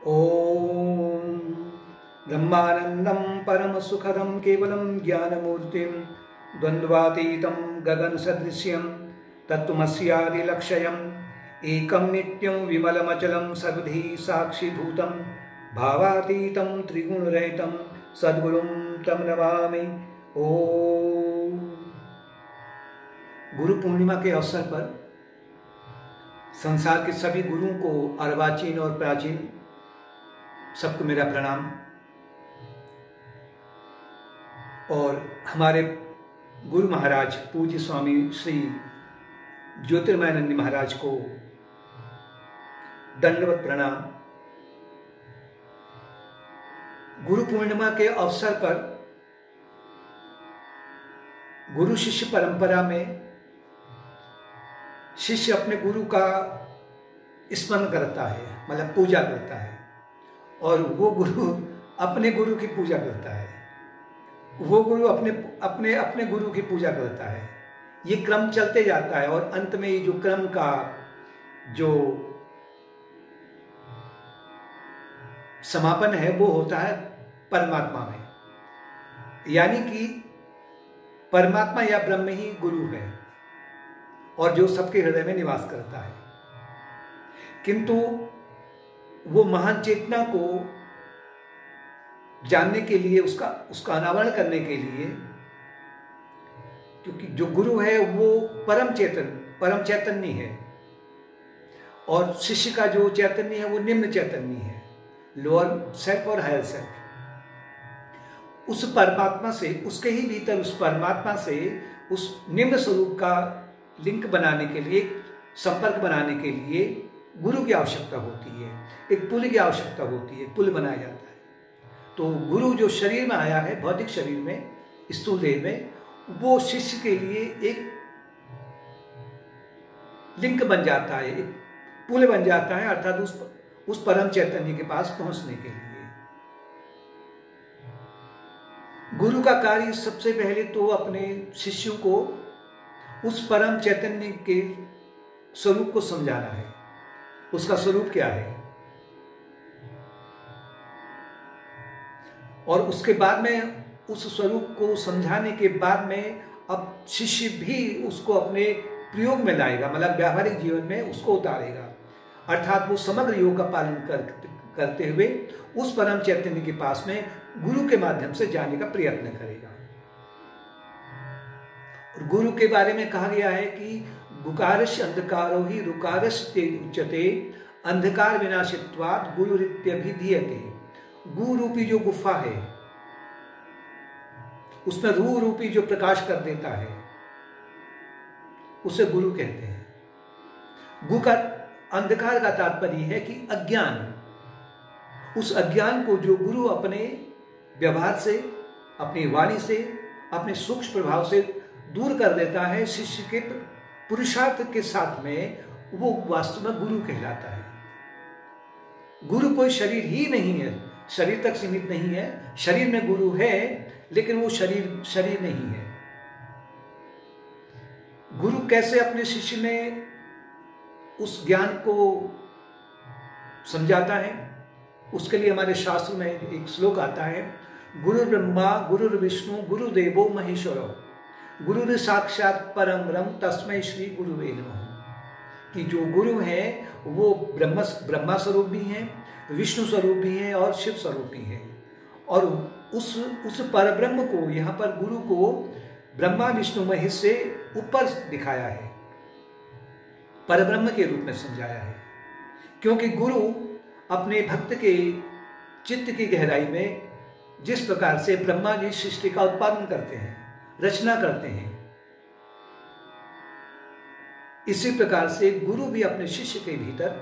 ओम ब्रह्मानंदं परम सुखदं केवलं ज्ञानमूर्तिं द्वन्द्वातीतं गगनसदृश्यं तत्त्वमस्यादिलक्ष्यम् एकं नित्यं विमलमचलं सर्वधी साक्षीभूतं भावातीतं त्रिगुणरहितं सद्गुरुं तं नमामि। ओम गुरु पूर्णिमा के अवसर पर संसार के सभी गुरुओं को अर्वाचीन और प्राचीन सबको मेरा प्रणाम। और हमारे गुरु महाराज पूज्य स्वामी श्री ज्योतिर्मयानंद महाराज को दंडवत प्रणाम। गुरु पूर्णिमा के अवसर पर गुरु शिष्य परंपरा में शिष्य अपने गुरु का स्मरण करता है, मतलब पूजा करता है, और वो गुरु अपने गुरु की पूजा करता है, वो गुरु अपने अपने अपने गुरु की पूजा करता है। ये क्रम चलते जाता है और अंत में ये जो क्रम का जो समापन है वो होता है परमात्मा में, यानी कि परमात्मा या ब्रह्म ही गुरु है और जो सबके हृदय में निवास करता है। किंतु वो महान चेतना को जानने के लिए, उसका अनावरण करने के लिए, क्योंकि जो गुरु है वो परम चैतन्य है और शिष्य का जो चैतन्य है वो निम्न चैतन्य है, लोअर सेल्फ और हायर सेल्फ। उस परमात्मा से, उसके ही भीतर उस परमात्मा से उस निम्न स्वरूप का लिंक बनाने के लिए, संपर्क बनाने के लिए गुरु की आवश्यकता होती है, एक पुल की आवश्यकता होती है, पुल बनाया जाता है। तो गुरु जो शरीर में आया है, भौतिक शरीर में, स्थूल देह में, वो शिष्य के लिए एक लिंक बन जाता है, एक पुल बन जाता है, अर्थात उस परम चैतन्य के पास पहुंचने के लिए। गुरु का कार्य सबसे पहले तो अपने शिष्यों को उस परम चैतन्य के स्वरूप को समझाना है। उसका स्वरूप क्या है, और उसके बाद में उस स्वरूप को समझाने के बाद में अब शिष्य भी उसको अपने प्रयोग में लाएगा, मतलब व्यावहारिक जीवन में उसको उतारेगा, अर्थात वो समग्र योग का पालन करते हुए उस परम चैतन्य के पास में गुरु के माध्यम से जाने का प्रयत्न करेगा। और गुरु के बारे में कहा गया है कि गुकारश अंधकारो ही रुकारश ते उच्यते अंधकार विनाशित्वात् गुरुरित्यभिधीयते। गु रूपी जो गुफा है, उसमें रू रूपी जो प्रकाश कर देता है, उसे गुरु कहते हैं। गु का अंधकार का तात्पर्य है कि अज्ञान, उस अज्ञान को जो गुरु अपने व्यवहार से, अपनी वाणी से, अपने सूक्ष्म प्रभाव से दूर कर देता है, शिष्य के पुरुषार्थ के साथ में, वो वास्तव में गुरु कहलाता है। गुरु कोई शरीर ही नहीं है, शरीर तक सीमित नहीं है। शरीर में गुरु है लेकिन वो शरीर नहीं है। गुरु कैसे अपने शिष्य में उस ज्ञान को समझाता है, उसके लिए हमारे शास्त्र में एक श्लोक आता है, गुरु ब्रह्मा गुरु विष्णु गुरुदेवो महेश्वरो गुरु साक्षात परम ब्रह्म तस्मै श्री गुरुवे नमः। कि जो गुरु है वो ब्रह्मा स्वरूप भी हैं, विष्णु स्वरूप भी हैं और शिव स्वरूप भी हैं। और उस परब्रह्म को, यहाँ पर गुरु को ब्रह्मा विष्णु महेश से ऊपर दिखाया है, परब्रह्म के रूप में समझाया है। क्योंकि गुरु अपने भक्त के चित्त की गहराई में जिस प्रकार से ब्रह्मा जी सृष्टि का उत्पादन करते हैं, रचना करते हैं, इसी प्रकार से गुरु भी अपने शिष्य के भीतर,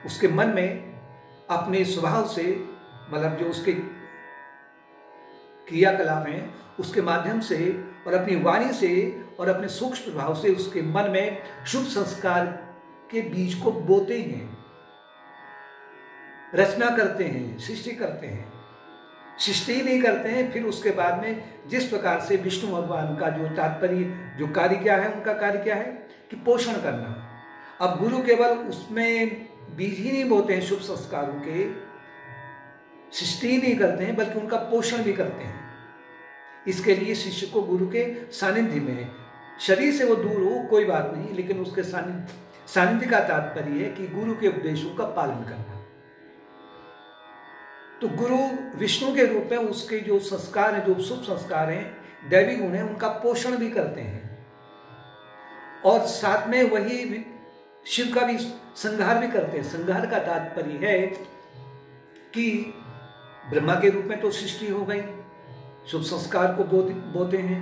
उसके मन में, अपने स्वभाव से, मतलब जो उसके क्रियाकलाप हैं, उसके माध्यम से और अपनी वाणी से और अपने सूक्ष्म प्रभाव से उसके मन में शुभ संस्कार के बीज को बोते हैं, रचना करते हैं, सृष्टि करते हैं। सृष्टि ही नहीं करते हैं, फिर उसके बाद में जिस प्रकार से विष्णु भगवान का जो तात्पर्य, जो कार्य क्या है, उनका कार्य क्या है कि पोषण करना। अब गुरु केवल उसमें बीज ही नहीं बोते हैं शुभ संस्कारों के, सृष्टि नहीं करते हैं बल्कि उनका पोषण भी करते हैं। इसके लिए शिष्य को गुरु के सानिध्य में, शरीर से वो दूर हो कोई बात नहीं, लेकिन उसके सानिध्य का तात्पर्य है कि गुरु के उपदेशों का पालन करना। तो गुरु विष्णु के रूप में उसके जो संस्कार हैं, जो शुभ संस्कार हैं, दैवी गुण हैं, उनका पोषण भी करते हैं। और साथ में वही शिव का भी संहार भी करते हैं। संहार का तात्पर्य है कि ब्रह्मा के रूप में तो सृष्टि हो गई, शुभ संस्कार को बोते हैं।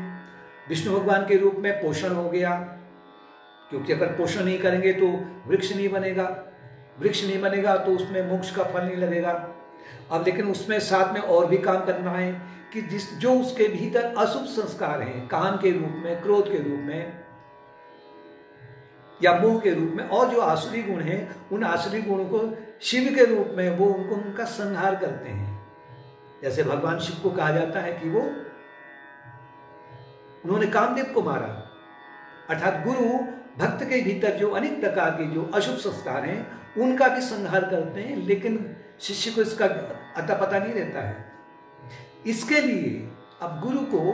विष्णु भगवान के रूप में पोषण हो गया, क्योंकि अगर पोषण नहीं करेंगे तो वृक्ष नहीं बनेगा, वृक्ष नहीं बनेगा तो उसमें मोक्ष का फल नहीं लगेगा। अब लेकिन उसमें साथ में और भी काम करना है कि जो उसके भीतर अशुभ संस्कार हैं, काम के रूप में, क्रोध के रूप में या मोह के रूप में, और जो आसुरी गुण हैं, उन आसुरी गुणों को शिव के रूप में वो उनका संहार करते हैं। जैसे भगवान शिव को कहा जाता है कि उन्होंने कामदेव को मारा, अर्थात गुरु भक्त के भीतर जो अनेक प्रकार के जो अशुभ संस्कार हैं उनका भी संहार करते हैं, लेकिन शिष्य को इसका अता पता नहीं रहता है। इसके लिए अब गुरु को,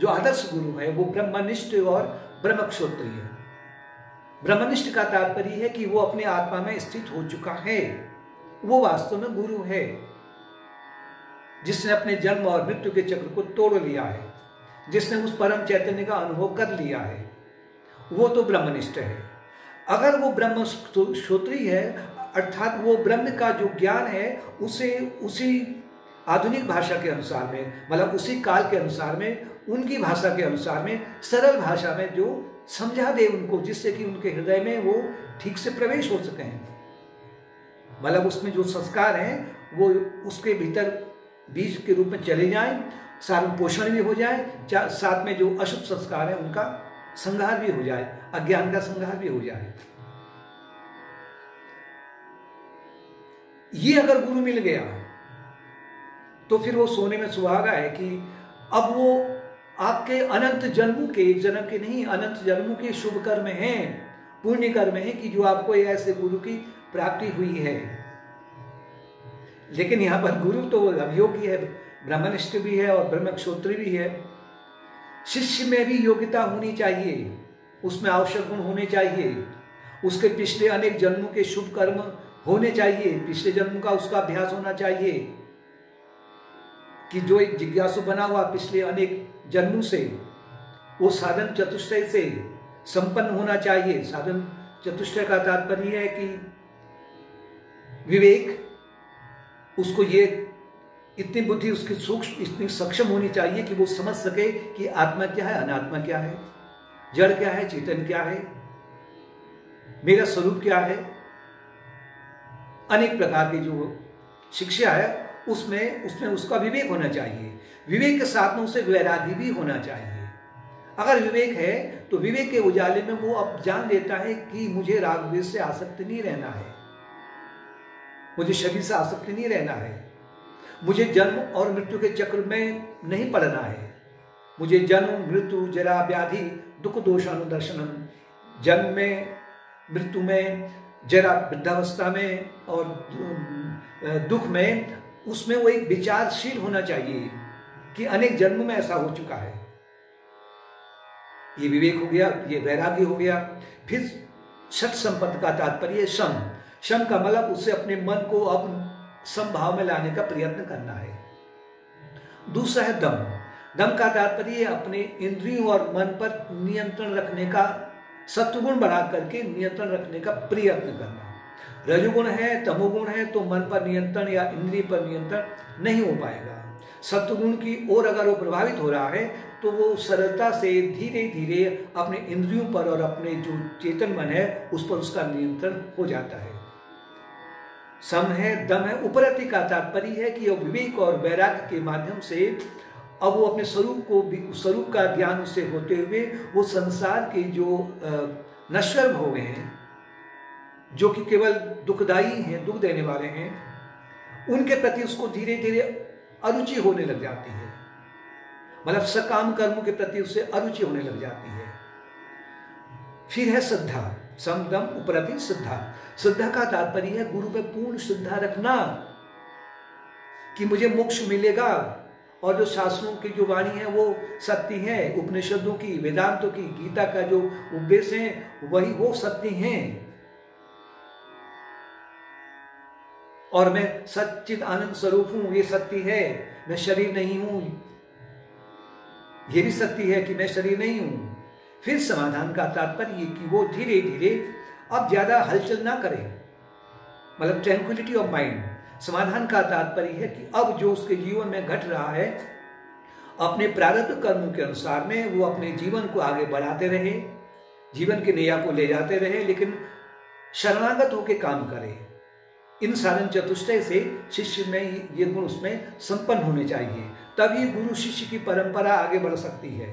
जो आदर्श गुरु है, वो ब्रह्मनिष्ठ और ब्रह्मक्षोत्री है। ब्रह्मनिष्ठ का तात्पर्य है कि वो अपने आत्मा में स्थित हो चुका है, वो वास्तव में गुरु है, जिसने अपने जन्म और मृत्यु के चक्र को तोड़ लिया है, जिसने उस परम चैतन्य का अनुभव कर लिया है, वो तो ब्रह्मनिष्ठ है। अगर वो ब्रह्मक्षोत्री है, अर्थात वो ब्रह्म का जो ज्ञान है उसे उसी आधुनिक भाषा के अनुसार में, मतलब उसी काल के अनुसार में, उनकी भाषा के अनुसार में, सरल भाषा में जो समझा दे उनको, जिससे कि उनके हृदय में वो ठीक से प्रवेश हो सके। मतलब उसमें जो संस्कार हैं वो उसके भीतर बीज के रूप में चले जाएं, साथ में पोषण भी हो जाए, साथ में जो अशुभ संस्कार है उनका संहार भी हो जाए, अज्ञान का संहार भी हो जाए। ये अगर गुरु मिल गया तो फिर वो सोने में सुहागा है कि अब वो आपके अनंत जन्मों के, एक जन्म के नहीं, अनंत जन्मों के शुभ कर्म हैं, पुण्य कर्म हैं कि जो आपको ऐसे गुरु की प्राप्ति हुई है। लेकिन यहां पर गुरु तो अभियोगी है, ब्रह्मनिष्ठ भी है और ब्रह्मक्षोत्री भी है। शिष्य में भी योग्यता होनी चाहिए, उसमें आवश्यक गुण होने चाहिए, उसके पिछले अनेक जन्मों के शुभ कर्म होने चाहिए, पिछले जन्म का उसका अभ्यास होना चाहिए कि जो एक जिज्ञासु बना हुआ पिछले अनेक जन्मों से, वो साधन चतुष्टय से संपन्न होना चाहिए। साधन चतुष्टय का तात्पर्य है कि विवेक, उसको ये इतनी बुद्धि उसकी सूक्ष्म, इतनी सक्षम होनी चाहिए कि वो समझ सके कि आत्मा क्या है, अनात्मा क्या है, जड़ क्या है, चेतन क्या है, मेरा स्वरूप क्या है। अनेक प्रकार की जो शिक्षा है उसमें उसका विवेक होना चाहिए। विवेक के साथ में उसे वैराग्य भी होना चाहिए। अगर विवेक है तो विवेक के उजाले में वो अब जान लेता है कि मुझे राग द्वेष से आसक्त नहीं रहना है, मुझे शरीर से आसक्त नहीं रहना है, मुझे जन्म और मृत्यु के चक्र में नहीं पड़ना है, मुझे जन्म मृत्यु जरा व्याधि दुख दोषानुदर्शनम, जन्म में, मृत्यु में, जरा वृद्धावस्था में और दुख में, उसमें वो एक विचारशील होना चाहिए कि अनेक जन्म में ऐसा हो चुका है। ये विवेक हो गया, ये वैराग्य हो गया। फिर सत संपत्ति का तात्पर्य शम, शम का मतलब उससे अपने मन को अब समभाव में लाने का प्रयत्न करना है। दूसरा है दम, दम का तात्पर्य अपने इंद्रियों और मन पर नियंत्रण रखने का, सत्वगुण बढ़ा करके नियंत्रण रखने का प्रयत्न करना। रजोगुण है, तमोगुण है तो मन पर नियंत्रण या इंद्रिय पर नियंत्रण नहीं हो पाएगा। सत्वगुण की ओर अगर वो प्रभावित हो रहा है तो वो सरलता से धीरे धीरे अपने इंद्रियों पर और अपने जो चेतन मन है उस पर उसका नियंत्रण हो जाता है। सम है, दम है। उपरति का तात्पर्य है कि विवेक और वैराग्य के माध्यम से अब वो अपने स्वरूप का ज्ञान उससे होते हुए वो संसार के जो नश्वर भोग हैं, जो कि केवल दुखदायी हैं, दुख देने वाले हैं, उनके प्रति उसको धीरे धीरे अरुचि होने लग जाती है। मतलब सकाम कर्मों के प्रति उससे अरुचि होने लग जाती है। फिर है श्रद्धा, समदम उपरति श्रद्धा। श्रद्धा का तात्पर्य है गुरु पे पूर्ण श्रद्धा रखना। कि मुझे मोक्ष मिलेगा, और जो शास्त्रों की जो वाणी है वो सत्य है, उपनिषदों की, वेदांतों की, गीता का जो उपदेश है वही वो सत्य हैं, और मैं सच्चित आनंद स्वरूप हूं, ये सत्य है। मैं शरीर नहीं हूं, ये भी सत्य है कि मैं शरीर नहीं हूं। फिर समाधान का तात्पर्य ये कि वो धीरे धीरे अब ज्यादा हलचल ना करे, मतलब ट्रैंक्विलिटी ऑफ माइंड। समाधान का तात्पर्य है कि अब जो उसके जीवन में घट रहा है, अपने प्रारब्ध कर्मों के अनुसार में वो अपने जीवन को आगे बढ़ाते रहे, जीवन की नैया को ले जाते रहे, लेकिन शरणागत होकर काम करे। इन साधन चतुष्टय से शिष्य में ये गुण उसमें संपन्न होने चाहिए, तभी गुरु शिष्य की परंपरा आगे बढ़ सकती है।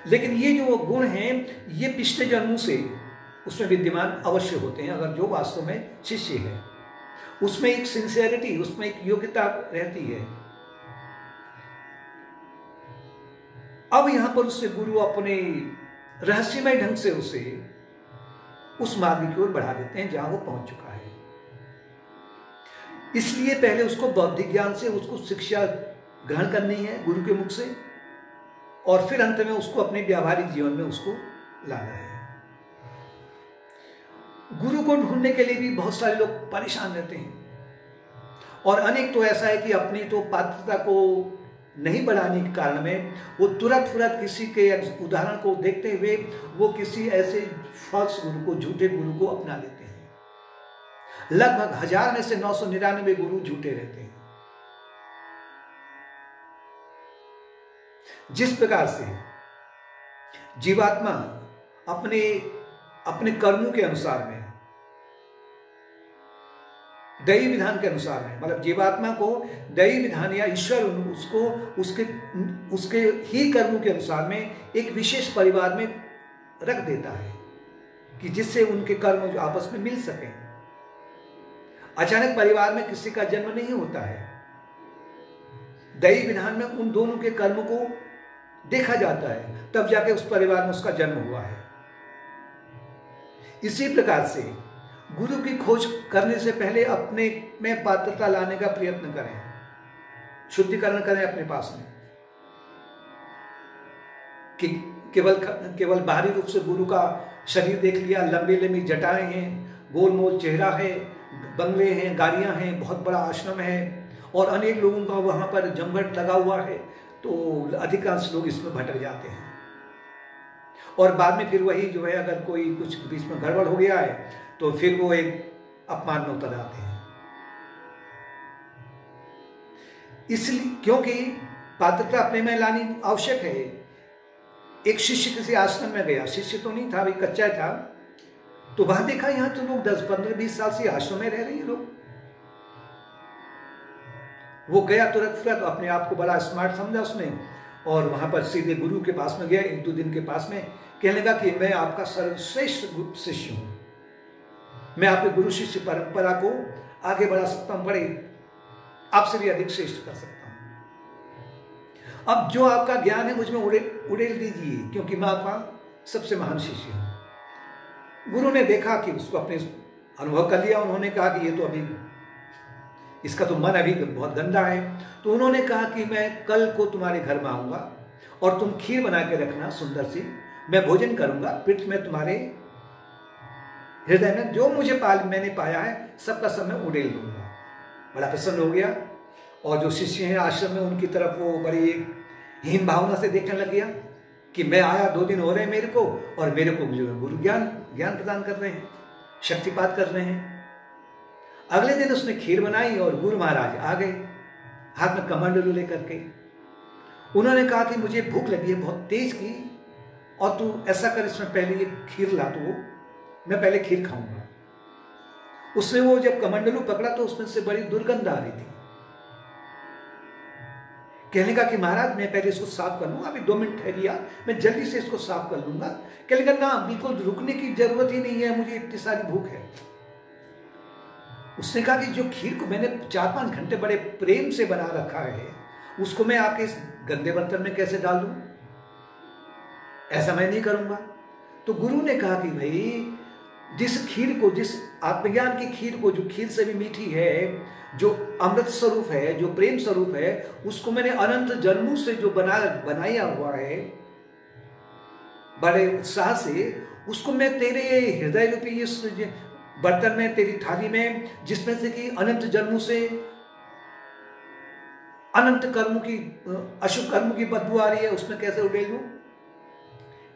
लेकिन ये जो गुण हैं ये पिछले जन्मों से उसमें विद्यमान अवश्य होते हैं, अगर जो वास्तव में शिष्य है उसमें एक सिंसियरिटी, उसमें एक योग्यता रहती है। अब यहां पर उससे गुरु अपने रहस्यमय ढंग से उसे उस मार्ग की ओर बढ़ा देते हैं जहां वो पहुंच चुका है। इसलिए पहले उसको बौद्धिक ज्ञान से उसको शिक्षा ग्रहण करनी है गुरु के मुख से, और फिर अंत में उसको अपने व्यावहारिक जीवन में उसको लाना है। गुरु को ढूंढने के लिए भी बहुत सारे लोग परेशान रहते हैं, और अनेक तो ऐसा है कि अपनी तो पात्रता को नहीं बढ़ाने के कारण में वो तुरंत किसी के उदाहरण को देखते हुए वो किसी ऐसे फॉल्स गुरु को, झूठे गुरु को अपना लेते हैं। लगभग 1000 में से 999 गुरु झूठे रहते हैं। जिस प्रकार से जीवात्मा अपने कर्मों के अनुसार में, दैवी विधान के अनुसार में, मतलब जीवात्मा को दैवी विधान या ईश्वर उसको उसके ही कर्मों के अनुसार में एक विशेष परिवार में रख देता है कि जिससे उनके कर्म आपस में मिल सके। अचानक परिवार में किसी का जन्म नहीं होता है, दैवी विधान में उन दोनों के कर्म को देखा जाता है, तब जाके उस परिवार में उसका जन्म हुआ है। इसी प्रकार से गुरु की खोज करने से पहले अपने में पात्रता लाने का प्रयत्न करें, शुद्धिकरण करें अपने पास में, कि केवल बाहरी रूप से गुरु का शरीर देख लिया, लंबी लंबी जटाएं हैं, गोलमोल चेहरा है, बंगले हैं, गाड़ियां हैं, बहुत बड़ा आश्रम है और अनेक लोगों का वहां पर जमघट लगा हुआ है, तो अधिकांश लोग इसमें भटक जाते हैं। और बाद में फिर वही जो है, अगर कोई कुछ बीच में गड़बड़ हो गया है तो फिर वो एक अपमान में उतर आते हैं। इसलिए क्योंकि पात्रता अपने में लानी आवश्यक है। एक शिष्य किसी आश्रम में गया, शिष्य तो नहीं था, अभी कच्चा था, तो वहां देखा यहां तो लोग 10, 15, 20 साल से आश्रम में रह रहे हैं लोग। वो गया तुरंत अपने आप को बड़ा स्मार्ट समझा उसने, और वहां पर सीधे गुरु के पास में गया, 1-2 दिन के पास में, कहने लगा कि मैं आपका सर्वश्रेष्ठ शिष्य हूं, मैं आपके गुरु शिष्य परंपरा को आगे बढ़ा सकता हूं, बड़े आपसे भी अधिक श्रेष्ठ कर सकता हूं। अब जो आपका ज्ञान है मुझमें उड़ेल दीजिए, क्योंकि मैं आपका सबसे महान शिष्य हूं। गुरु ने देखा कि उसको अपने अनुभव कर लिया, उन्होंने कहा कि ये तो अभी इसका तो मन अभी बहुत गंदा है, तो उन्होंने कहा कि मैं कल को तुम्हारे घर में आऊंगा और तुम खीर बना के रखना सुंदर सी, मैं भोजन करूंगा, फिर मैं तुम्हारे हृदय में जो मैंने पाया है सबका सब मैं उड़ेल दूंगा। बड़ा प्रसन्न हो गया, और जो शिष्य हैं आश्रम में उनकी तरफ वो बड़ी हीन भावना से देखने लग गया कि मैं आया 2 दिन हो रहे हैं मेरे को, और मेरे को जो गुरु ज्ञान प्रदान कर रहे हैं, शक्तिपात कर रहे हैं। अगले दिन उसने खीर बनाई और गुरु महाराज आ गए हाथ में कमंडलू लेकर के। उन्होंने कहा कि मुझे भूख लगी है बहुत तेज की, और तू ऐसा कर, इसमें पहले ये खीर ला, तो मैं पहले खीर खाऊंगा। उसने वो जब कमंडलू पकड़ा तो उसमें से बड़ी दुर्गंध आ रही थी। कहने का कि महाराज मैं पहले इसको साफ कर लूंगा, अभी 2 मिनट ठहरिया, मैं जल्दी से इसको साफ कर लूंगा। कहने का ना, बिल्कुल रुकने की जरूरत ही नहीं है, मुझे इतनी सारी भूख है। उसने कहा कि जो खीर को मैंने 4-5 घंटे बड़े प्रेम से बना रखा है, उसको मैं आपके इस गंदे बर्तन में कैसे डाल दूं? ऐसा मैं नहीं करूंगा। तो गुरु ने कहा कि भाई जिस खीर को, जिस आत्मज्ञान की खीर को, जो खीर से भी मीठी है, जो अमृत स्वरूप है, जो प्रेम स्वरूप है, उसको मैंने अनंत जन्मों से जो बनाया हुआ है बड़े उत्साह से, उसको मैं तेरे हृदय रूपी इस बर्तन में, तेरी थाली में, जिसमें से कि अनंत जन्मों से अनंत कर्मों की, अशुभ कर्मों की बदबू आ रही है, उसमें कैसे उड़ेल लूं?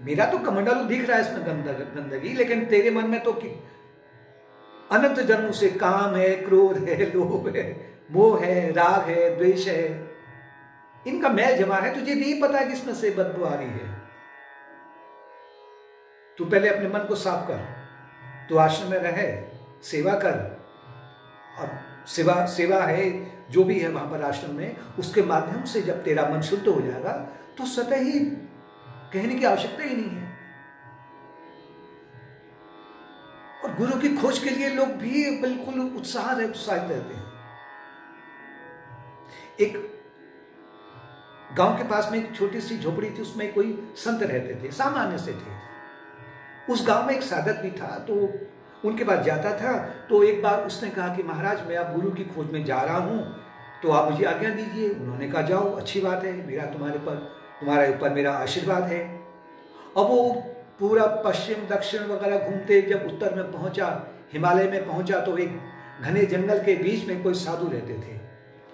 मेरा तो कमंडलू दिख रहा है इसमें गंदगी, लेकिन तेरे मन में तो अनंत जन्मों से काम है, क्रोध है, लोभ है, मोह है, राग है, द्वेष है, इनका मैल जमा है। तुझे नहीं पता है कि इसमें से बदबू आ रही है। तू पहले अपने मन को साफ कर, तू आश्रम में रहे, सेवा कर, और सेवा है जो भी है वहां पर आश्रम में, उसके माध्यम से जब तेरा मन शुद्ध हो जाएगा तो स्वतः ही कहने की आवश्यकता ही नहीं है। और गुरु की खोज के लिए लोग भी बिल्कुल उत्साहित रहते हैं। एक गांव के पास में एक छोटी सी झोपड़ी थी, उसमें कोई संत रहते थे, सामान्य से थे। उस गांव में एक साधक भी था, तो उनके पास जाता था। तो एक बार उसने कहा कि महाराज, मैं अब गुरु की खोज में जा रहा हूं, तो आप मुझे आज्ञा दीजिए। उन्होंने कहा जाओ, अच्छी बात है, मेरा तुम्हारे ऊपर मेरा आशीर्वाद है। अब वो पूरा पश्चिम दक्षिण वगैरह घूमते जब उत्तर में पहुंचा, हिमालय में पहुंचा, तो एक घने जंगल के बीच में कोई साधु रहते थे।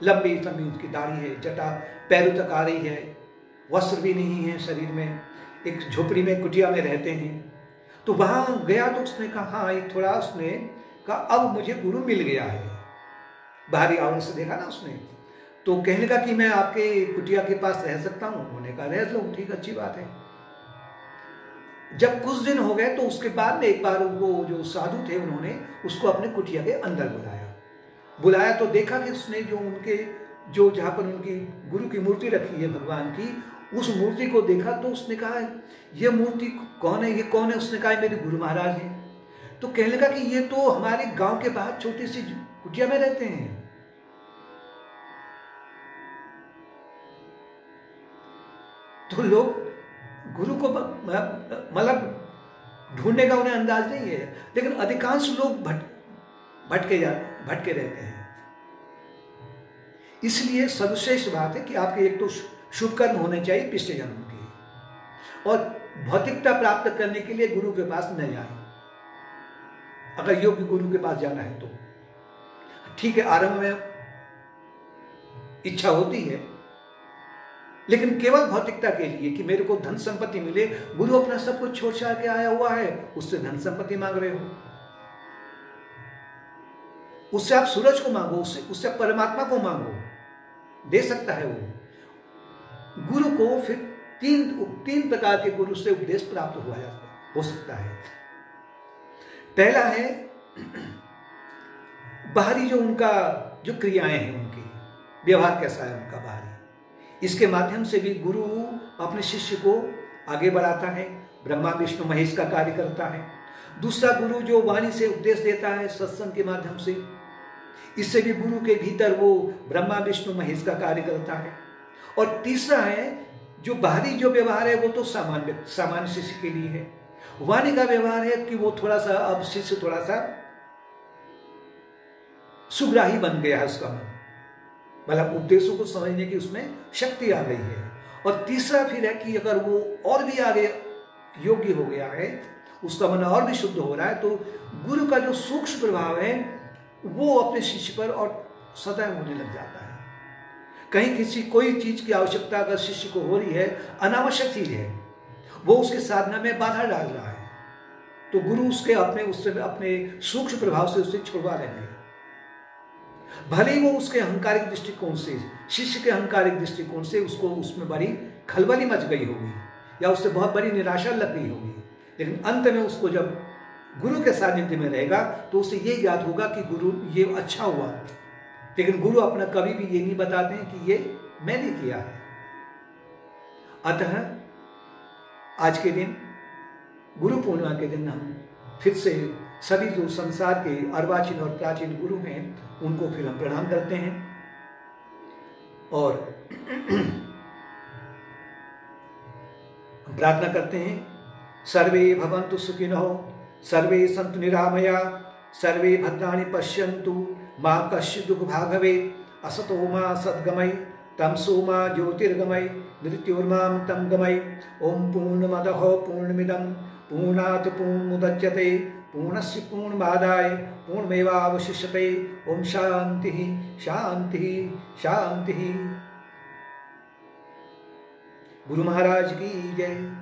लंबी लंबी उनकी दाढ़ी है, जटा पैरों तक आ रही है, वस्त्र भी नहीं है शरीर में, एक झोपड़ी में, कुटिया में रहते हैं। तो वहां गया तो उसने कहा, हाँ एक थोड़ा, उसने कहा अब मुझे गुरु मिल गया है। बाहरी आवरण से देखा ना उसने, तो कहने लगा कि मैं आपके कुटिया के पास रह सकता हूं। उन्होंने कहा रह लो, ठीक, अच्छी बात है। जब कुछ दिन हो गए तो उसके बाद में एक बार वो जो साधु थे, उन्होंने उसको अपने कुटिया के अंदर बुलाया तो देखा कि उसने जो जहां पर उनकी गुरु की मूर्ति रखी है भगवान की, उस मूर्ति को देखा तो उसने कहा ये मूर्ति कौन है, ये कौन है? उसने कहा मेरे गुरु महाराज हैं। तो कहने लगा कि ये तो हमारे गांव के बाहर छोटी सी कुटिया में रहते हैं। तो लोग गुरु को मतलब ढूंढने का उन्हें अंदाज नहीं है, लेकिन अधिकांश लोग भटके रहते हैं। इसलिए सर्वश्रेष्ठ बात है कि आपके एक तो शुभ कर्म होने चाहिए पिछले जन्म के, और भौतिकता प्राप्त करने के लिए गुरु के पास न जाए। अगर योग्य गुरु के पास जाना है तो ठीक है, आरंभ में इच्छा होती है, लेकिन केवल भौतिकता के लिए कि मेरे को धन संपत्ति मिले। गुरु अपना सब कुछ छोड़ छाड़ के आया हुआ है, उससे धन संपत्ति मांग रहे हो। उससे आप सूरज को मांगो, उससे परमात्मा को मांगो, दे सकता है वो। गुरु को फिर तीन प्रकार के गुरु से उपदेश प्राप्त हो सकता है। पहला है बाहरी जो क्रियाएं हैं, उनकी व्यवहार कैसा है उनका बाहरी, इसके माध्यम से भी गुरु अपने शिष्य को आगे बढ़ाता है, ब्रह्मा विष्णु महेश का कार्य करता है। दूसरा गुरु जो वाणी से उपदेश देता है सत्संग के माध्यम से, इससे भी गुरु के भीतर वो ब्रह्मा विष्णु महेश का कार्य करता है। और तीसरा है जो बाहरी जो व्यवहार है वो तो सामान्य शिष्य के लिए है। वाणी का व्यवहार है कि वो थोड़ा सा, अब शिष्य थोड़ा सा सुग्राही बन गया है, उसका मन मतलब उपदेशों को समझने की उसमें शक्ति आ गई है। और तीसरा फिर है कि अगर वो और भी आगे योग्य हो गया है, उसका मन और भी शुद्ध हो रहा है, तो गुरु का जो सूक्ष्म प्रभाव है वो अपने शिष्य पर और सदैव होने लग जाता है। कहीं कोई चीज की आवश्यकता अगर शिष्य को हो रही है, अनावश्यक चीज है, वो उसके साधना में बाधा डाल रहा है, तो गुरु उससे अपने सूक्ष्म प्रभाव से उसे छुड़वा लेंगे। भले ही वो उसके अहंकारिक दृष्टिकोण से, शिष्य के अहंकारिक दृष्टिकोण से उसको उसमें बड़ी खलबली मच गई होगी या उससे बहुत बड़ी निराशा लग गई होगी, लेकिन अंत में उसको जब गुरु के सानिध्य में रहेगा तो उसे ये याद होगा कि गुरु ये अच्छा हुआ। लेकिन गुरु अपना कभी भी ये नहीं बताते हैं कि ये मैंने किया है। अतः आज के दिन, गुरु पूर्णिमा के दिन, हम फिर से सभी जो संसार के अर्वाचीन और प्राचीन गुरु हैं उनको फिर हम प्रणाम करते हैं और प्रार्थना करते हैं, सर्वे भवन्तु सुखिनः सर्वे सन्तु निरामया, सर्वे भद्राणि पश्यन्तु, मा कश्चित् दुःखभाग् भवेत्। असतो मा सद्गमय, तमसो मा ज्योतिर्गमय, मृत्योर्मामृतं गमय। ओम पूर्णमदः पूर्णमिदं पूर्णात् पूर्णमुदच्यते, पूर्णस्य पूर्णमादाय पूर्णमेवावशिष्यते। ओम शांति शांति शांति। गुरु महाराज की जय।